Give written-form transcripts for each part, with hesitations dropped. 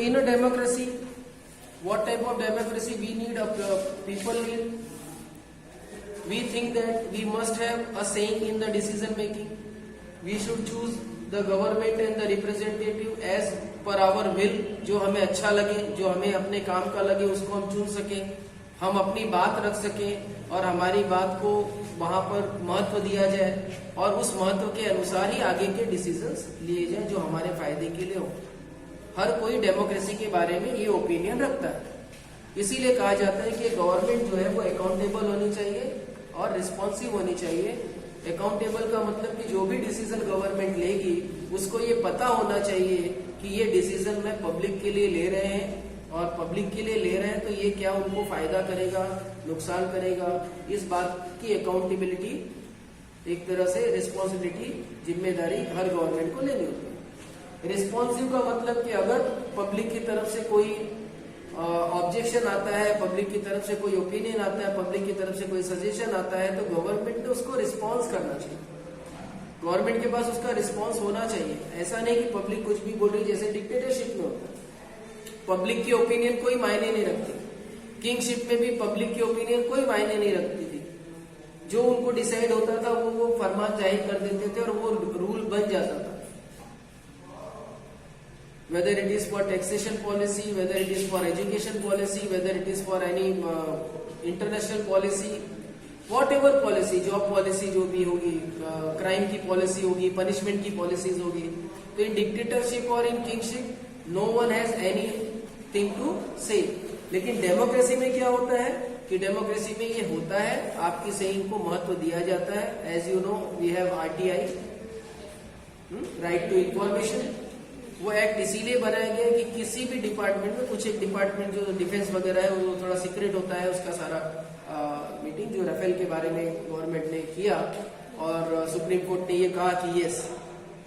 in a democracy, what type of democracy we need? People need. We think that we must have a saying in the decision making. We should choose the government and the representative as per our will. जो हमें अच्छा लगे, जो हमें अपने काम का लगे, उसको हम चुन सकें, हम अपनी बात रख सकें और हमारी बात को वहां पर महत्व दिया जाए और उस महत्व के अनुसार ही आगे के डिसीजंस लिए जाएं जो हमारे फायदे के लिए हो। हर कोई डेमोक्रेसी के बारे में ये ओपिनियन रखता है। इसीलिए कहा जाता है कि गवर्नमेंट जो है वो अकाउंटेबल होनी चाहिए और रिस्पॉन्सिव होनी चाहिए। अकाउंटेबल का मतलब कि जो भी डिसीजन गवर्नमेंट लेगी उसको ये पता होना चाहिए कि ये डिसीजन मैं पब्लिक के लिए ले रहे हैं और पब्लिक के लिए ले रहे हैं तो ये क्या उनको फायदा करेगा, नुकसान करेगा। इस बात की अकाउंटेबिलिटी, एक तरह से रिस्पॉन्सिबिलिटी, जिम्मेदारी हर गवर्नमेंट को लेनी होती है। रिस्पॉन्सिव का मतलब कि अगर पब्लिक की तरफ से कोई ऑब्जेक्शन आता है, पब्लिक की तरफ से कोई ओपिनियन आता है, पब्लिक की तरफ से कोई सजेशन आता है तो गवर्नमेंट ने उसको रिस्पॉन्स करना चाहिए। गवर्नमेंट के पास उसका रिस्पॉन्स होना चाहिए। ऐसा नहीं कि पब्लिक कुछ भी बोल रही, जैसे डिक्टेटरशिप में होता है। पब्लिक की ओपिनियन कोई मायने नहीं रखती। किंगशिप में भी पब्लिक की ओपिनियन कोई मायने नहीं रखती थी। जो उनको डिसाइड होता था वो फरमान जाहिर कर देते थे और वो रूल बन जाता था। Whether it is for taxation policy, whether it is for education policy, whether it is for any international policy, whatever policy, job policy जो भी होगी, क्राइम की पॉलिसी होगी, पनिशमेंट की पॉलिसीज होगी, तो इन डिक्टेटरशिप और in kingship no one has anything to say. लेकिन डेमोक्रेसी में क्या होता है कि डेमोक्रेसी में ये होता है, आपकी सेइंग को महत्व दिया जाता है। As you know we have RTI, right to information. वो एक्ट इसीलिए बनाया गया कि किसी भी डिपार्टमेंट में, कुछ एक डिपार्टमेंट जो डिफेंस वगैरह है वो थोड़ा सीक्रेट होता है, उसका सारा मीटिंग जो राफेल के बारे में गवर्नमेंट ने किया और सुप्रीम कोर्ट ने ये कहा कि yes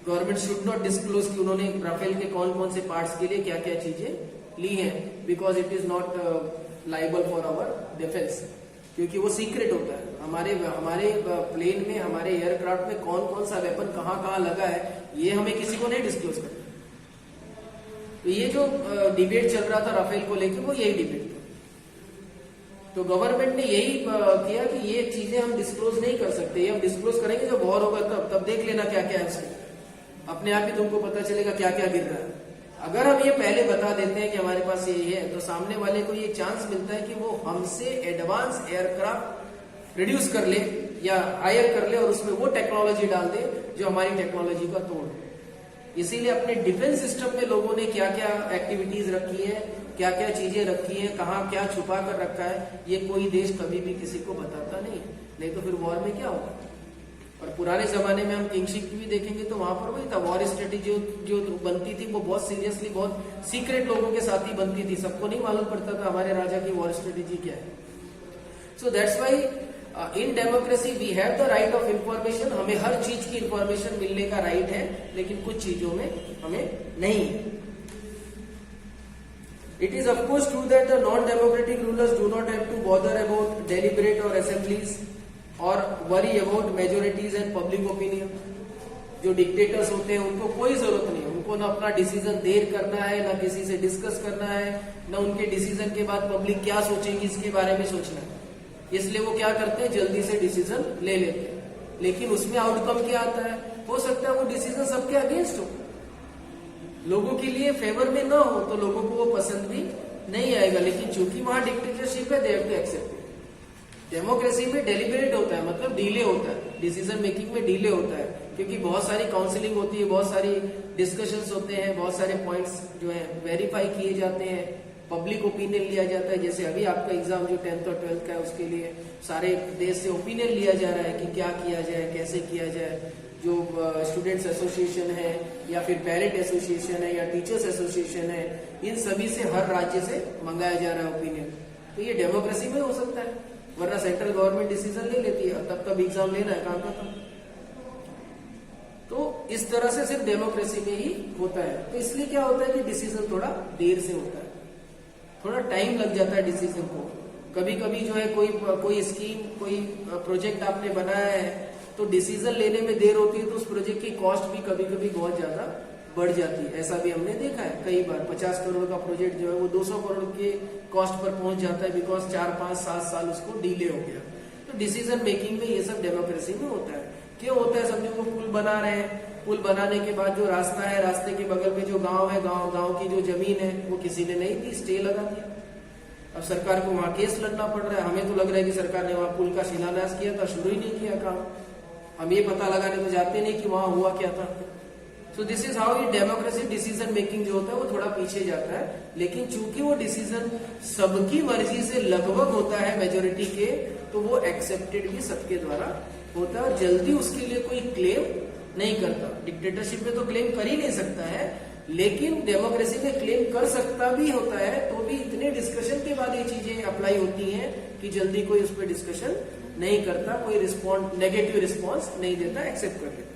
government should not disclose कि उन्होंने राफेल के कौन कौन से पार्ट्स के लिए क्या क्या चीजें ली हैं, because it is not liable for our defence, क्योंकि वो सीक्रेट होता है। हमारे प्लेन में, हमारे एयरक्राफ्ट में कौन कौन सा वेपन कहाँ लगा है ये हमें किसी को नहीं डिस्क्लोज करना। तो ये जो डिबेट चल रहा था राफेल को लेकर, वो यही डिबेट था। तो गवर्नमेंट ने यही किया कि ये चीजें हम डिस्क्लोज नहीं कर सकते, ये हम डिस्क्लोज करेंगे जब वॉर होगा तब देख लेना क्या क्या है उसके, अपने आप ही तुमको पता चलेगा क्या क्या गिर रहा है। अगर हम ये पहले बता देते हैं कि हमारे पास ये है तो सामने वाले को ये चांस मिलता है कि वो हमसे एडवांस एयरक्राफ्ट प्रोड्यूस कर ले या हायर कर ले और उसमें वो टेक्नोलॉजी डाल दे जो हमारी टेक्नोलॉजी का तोड़। इसीलिए अपने डिफेंस सिस्टम में लोगों ने क्या क्या एक्टिविटीज रखी है, क्या क्या चीजें रखी हैं, कहाँ क्या छुपा कर रखा है, ये कोई देश कभी भी किसी को बताता नहीं तो फिर वॉर में क्या होगा। और पुराने जमाने में हम किंगशिप भी देखेंगे तो वहां पर वही था, वॉर स्ट्रेटेजी जो बनती थी वो बहुत सीरियसली, बहुत सीक्रेट लोगों के साथ ही बनती थी, सबको नहीं मालूम पड़ता था हमारे राजा की वॉर स्ट्रेटेजी क्या है। So that's why in democracy we have the right of information. हमें हर चीज की इंफॉर्मेशन मिलने का राइट है, लेकिन कुछ चीजों में हमें नहीं है। It is of course true that the non democratic rulers do not have to bother about deliberate और असेंबलीज और worry about majorities and public opinion. जो डिक्टेटर्स होते हैं उनको कोई जरूरत नहीं है, उनको ना अपना डिसीजन देर करना है, ना किसी से डिस्कस करना है, ना उनके डिसीजन के बाद पब्लिक क्या सोचेगी इसके बारे में सोचना है। इसलिए वो क्या करते हैं, जल्दी से डिसीजन ले लेते हैं। लेकिन उसमें आउटकम क्या आता है, हो सकता है वो डिसीजन सबके अगेंस्ट हो, लोगों के लिए फेवर में ना हो, तो लोगों को वो पसंद भी नहीं आएगा। लेकिन चूंकि वहां डिक्टेटरशिप है, they have to accept. Democracy में डेलिब्रेट होता है, मतलब डिले होता है, डिसीजन मेकिंग में डिले होता है, क्योंकि बहुत सारी काउंसलिंग होती है, बहुत सारी डिस्कशंस होते हैं, बहुत सारे पॉइंट्स जो है वेरीफाई किए जाते हैं, पब्लिक ओपिनियन लिया जाता है। जैसे अभी आपका एग्जाम जो 10th और 12th का है उसके लिए सारे देश से ओपिनियन लिया जा रहा है कि क्या किया जाए, कैसे किया जाए। जो स्टूडेंट्स एसोसिएशन है या फिर पेरेंट एसोसिएशन है या टीचर्स एसोसिएशन है, इन सभी से हर राज्य से मंगाया जा रहा है ओपिनियन। तो ये डेमोक्रेसी में हो सकता है, वरना सेंट्रल गवर्नमेंट डिसीजन ले लेती है, तब एग्जाम लेना है, काम खत्म। तो इस तरह से सिर्फ डेमोक्रेसी में ही होता है। तो इसलिए क्या होता है कि डिसीजन थोड़ा देर से होता है, थोड़ा टाइम लग जाता है डिसीजन को। कभी कभी जो है कोई स्कीम, कोई प्रोजेक्ट आपने बनाया है तो डिसीजन लेने में देर होती है, तो उस प्रोजेक्ट की कॉस्ट भी कभी कभी बहुत ज्यादा बढ़ जाती है। ऐसा भी हमने देखा है कई बार, 50 करोड़ का प्रोजेक्ट जो है वो 200 करोड़ के कॉस्ट पर पहुंच जाता है, बिकॉज 4, 5, 7 साल उसको डिले हो गया। तो डिसीजन मेकिंग में ये सब डेमोक्रेसी में होता है। क्यों होता है? समझो वो पुल बना रहे हैं, पुल बनाने के बाद जो रास्ता है, रास्ते के बगल में जो गांव है, गांव की जो जमीन है वो किसी ने नहीं दी, स्टे लगा दिया। अब सरकार को वहां केस लड़ना पड़ रहा है। हमें तो लग रहा है कि सरकार ने वहां पुल का शिलान्यास किया था, शुरू ही नहीं किया काम। हम ये पता लगाने तो जाते नहीं कि वहां हुआ क्या था। सो दिस इज हाउ ये डेमोक्रेसी डिसीजन मेकिंग जो होता है वो थोड़ा पीछे जाता है। लेकिन चूंकि वो डिसीजन सबकी मर्जी से लगभग होता है, मेजोरिटी के, तो वो एक्सेप्टेड भी सबके द्वारा होता है और जल्दी उसके लिए कोई क्लेम नहीं करता। डिक्टेटरशिप में तो क्लेम कर ही नहीं सकता है, लेकिन डेमोक्रेसी में क्लेम कर सकता भी होता है, तो भी इतने डिस्कशन के बाद ये चीजें अप्लाई होती हैं कि जल्दी कोई उस पर डिस्कशन नहीं करता, कोई रिस्पॉन्स, नेगेटिव रिस्पॉन्स नहीं देता, एक्सेप्ट कर लेता।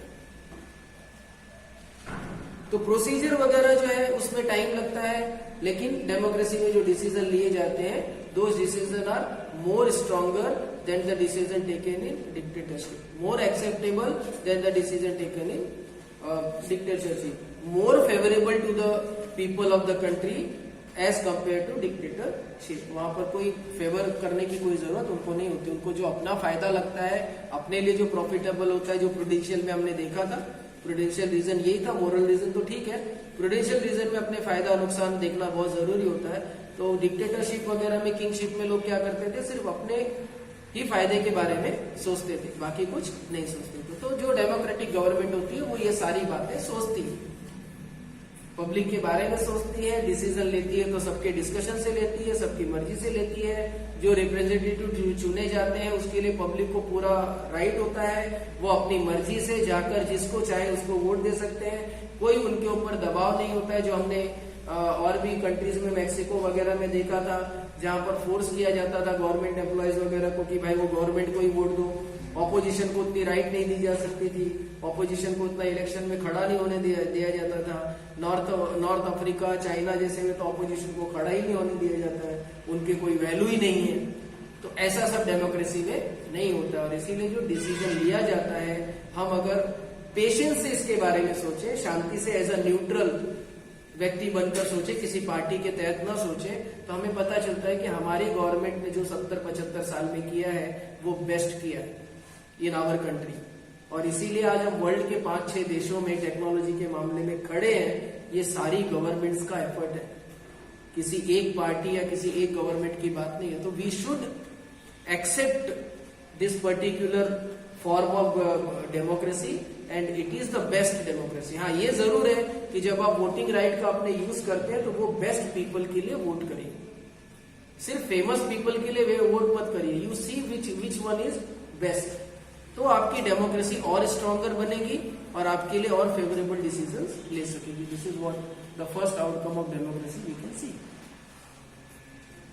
तो प्रोसीजर वगैरह जो है उसमें टाइम लगता है, लेकिन डेमोक्रेसी में जो डिसीजन लिए जाते हैं, those decision are more stronger than the decision taken in dictatorship, more acceptable than the decision taken in dictatorship, more favourable to the people of the country as compare to dictatorship. वहां पर कोई favour करने की कोई जरूरत उनको नहीं होती। उनको जो अपना फायदा लगता है, अपने लिए जो प्रॉफिटेबल होता है, जो प्रूडेंशियल में हमने देखा था, प्रूडेंशियल रीजन यही था। मोरल रीजन तो ठीक है, प्रूडेंशियल रीजन में अपने फायदा नुकसान देखना बहुत जरूरी होता है। तो डिक्टेटरशिप वगैरह में, किंगशिप में लोग क्या करते थे, सिर्फ अपने ही फायदे के बारे में सोचते थे, बाकी कुछ नहीं सोचते थे। तो जो डेमोक्रेटिक गवर्नमेंट होती है वो ये सारी बातें सोचती है, पब्लिक के बारे में सोचती है, डिसीजन लेती है तो सबके डिस्कशन से लेती है, सबकी मर्जी से लेती है। जो रिप्रेजेंटेटिव चुने जाते हैं उसके लिए पब्लिक को पूरा राइट होता है, वो अपनी मर्जी से जाकर जिसको चाहे उसको वोट दे सकते हैं, कोई उनके ऊपर दबाव नहीं होता है। जो हमने और भी कंट्रीज में, मैक्सिको वगैरह में देखा था, जहां पर फोर्स किया जाता था गवर्नमेंट एम्प्लॉयज वगैरह को कि भाई वो गवर्नमेंट को ही वोट दो। ऑपोजिशन को उतनी राइट नहीं दी जा सकती थी, ऑपोजिशन को उतना इलेक्शन में खड़ा नहीं होने दिया जाता था। नॉर्थ अफ्रीका, चाइना जैसे में तो ऑपोजिशन को खड़ा ही नहीं होने दिया जाता है, उनके कोई वैल्यू ही नहीं है। तो ऐसा सब डेमोक्रेसी में नहीं होता, और इसीलिए जो डिसीजन लिया जाता है, हम अगर पेशेंस से इसके बारे में सोचे, शांति से एज अ न्यूट्रल व्यक्ति बनकर सोचे, किसी पार्टी के तहत न सोचे, तो हमें पता चलता है कि हमारी गवर्नमेंट ने जो 70-75 साल में किया है वो बेस्ट किया है इन आवर कंट्री। और इसीलिए आज हम वर्ल्ड के 5-6 देशों में टेक्नोलॉजी के मामले में खड़े हैं। ये सारी गवर्नमेंट्स का एफर्ट है, किसी एक पार्टी या किसी एक गवर्नमेंट की बात नहीं है। तो we should accept this particular form of democracy and it is the best democracy. हाँ, ये जरूर है कि जब आप वोटिंग राइट का अपने यूज करते हैं तो वो बेस्ट पीपल के लिए वोट करिए, सिर्फ फेमस पीपल के लिए वोट मत करिए। You see which one is best, तो आपकी डेमोक्रेसी और स्ट्रॉन्गर बनेगी और आपके लिए और फेवरेबल डिसीजंस ले सकेगी। This is what the first outcome of democracy we can C.